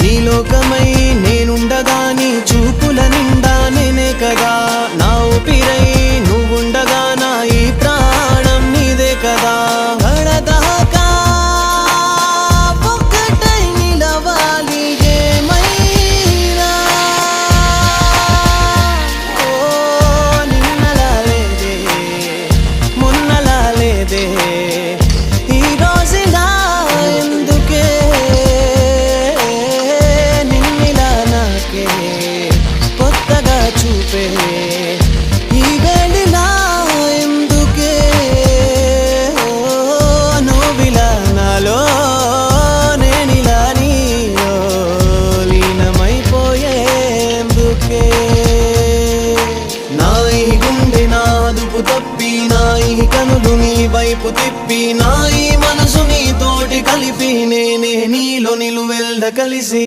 నీ లోకమై నేనుండగా నీ చూపుల నిండా నేనే కదా నా ఊపిరై నువ్వుండగా నా ఈ ప్రాణం నీదే కదా గడదాకా ఒక్కటై నిలవాలి ఏమైనా ఓ నిన్నలా లేదే మొన్నలా లేదే ఈ రోజులా ఎందుకే నిన్నిలా నాకే కొత్తగా చూపే ఈ వేళలా ఎందుకే నువ్విలా నాలో నేనిలా నీలో లీనమైపోయేందుకే నా ఈ గుండె నాదుపు తప్పి నా ఈ కనులు నీ వైపు తిప్పి నా ఈ మనసు నీతోటి కలిపి నేనే నీలో నిలువెల్ద కలిసి